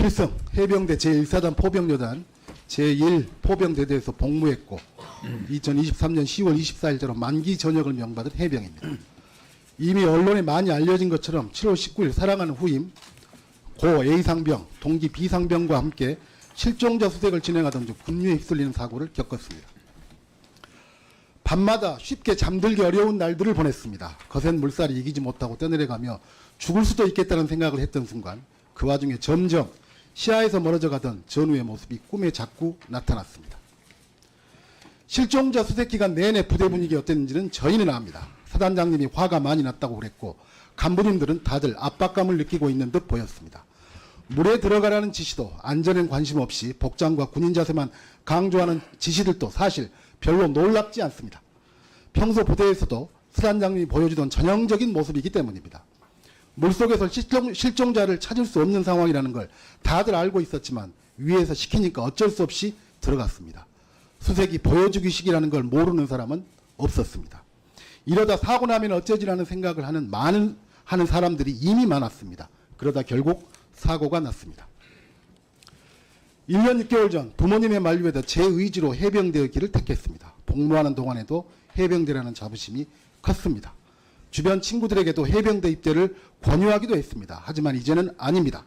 필승 해병대 제1사단 포병여단 제1포병대대에서 복무했고 2023년 10월 24일자로 만기 전역을 명받은 해병입니다. 이미 언론에 많이 알려진 것처럼 7월 19일 사랑하는 후임 고 A상병, 동기 B상병과 함께 실종자 수색을 진행하던 중 급류에 휩쓸리는 사고를 겪었습니다. 밤마다 쉽게 잠들기 어려운 날들을 보냈습니다. 거센 물살이 이기지 못하고 떠내려가며 죽을 수도 있겠다는 생각을 했던 순간 그 와중에 점점 시야에서 멀어져 가던 전우의 모습이 꿈에 자꾸 나타났습니다. 실종자 수색 기간 내내 부대 분위기 어땠는지는 저희는 압니다. 사단장님이 화가 많이 났다고 그랬고 간부님들은 다들 압박감을 느끼고 있는 듯 보였습니다. 물에 들어가라는 지시도 안전엔 관심 없이 복장과 군인 자세만 강조하는 지시들도 사실 별로 놀랍지 않습니다. 평소 부대에서도 사단장님이 보여주던 전형적인 모습이기 때문입니다. 물속에서 실종자를 찾을 수 없는 상황이라는 걸 다들 알고 있었지만 위에서 시키니까 어쩔 수 없이 들어갔습니다. 수색이 보여주기식이라는 걸 모르는 사람은 없었습니다. 이러다 사고 나면 어쩌지라는 생각을 하는 사람들이 이미 많았습니다. 그러다 결국 사고가 났습니다. 1년 6개월 전 부모님의 만류에도 제 의지로 해병대의 길을 택했습니다. 복무하는 동안에도 해병대라는 자부심이 컸습니다. 주변 친구들에게도 해병대 입대를 권유하기도 했습니다. 하지만 이제는 아닙니다.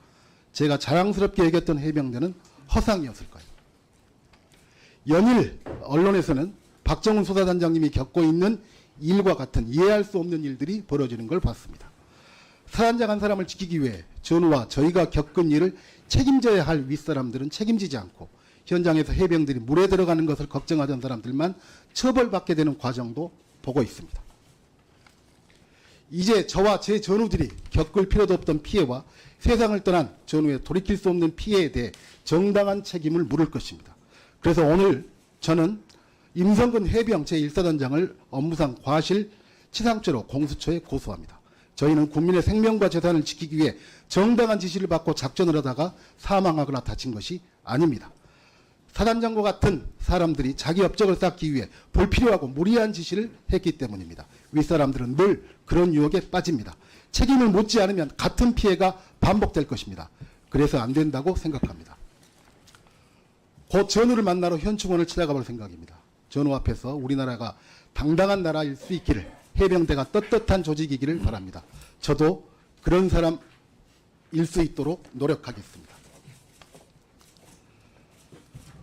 제가 자랑스럽게 여겼던 해병대는 허상이었을 거예요. 연일 언론에서는 박정훈 소사단장님이 겪고 있는 일과 같은 이해할 수 없는 일들이 벌어지는 걸 봤습니다. 사단장 한 사람을 지키기 위해 전우와 저희가 겪은 일을 책임져야 할 윗사람들은 책임지지 않고 현장에서 해병들이 물에 들어가는 것을 걱정하던 사람들만 처벌받게 되는 과정도 보고 있습니다. 이제 저와 제 전우들이 겪을 필요도 없던 피해와 세상을 떠난 전우의 돌이킬 수 없는 피해에 대해 정당한 책임을 물을 것입니다. 그래서 오늘 저는 임성근 해병 제1사단장을 업무상 과실치상죄로 공수처에 고소합니다. 저희는 국민의 생명과 재산을 지키기 위해 정당한 지시를 받고 작전을 하다가 사망하거나 다친 것이 아닙니다. 사단장과 같은 사람들이 자기 업적을 쌓기 위해 불필요하고 무리한 지시를 했기 때문입니다. 윗사람들은 늘 그런 유혹에 빠집니다. 책임을 묻지 않으면 같은 피해가 반복될 것입니다. 그래서 안 된다고 생각합니다. 곧 전우를 만나러 현충원을 찾아가 볼 생각입니다. 전우 앞에서 우리나라가 당당한 나라일 수 있기를, 해병대가 떳떳한 조직이기를 바랍니다. 저도 그런 사람일 수 있도록 노력하겠습니다.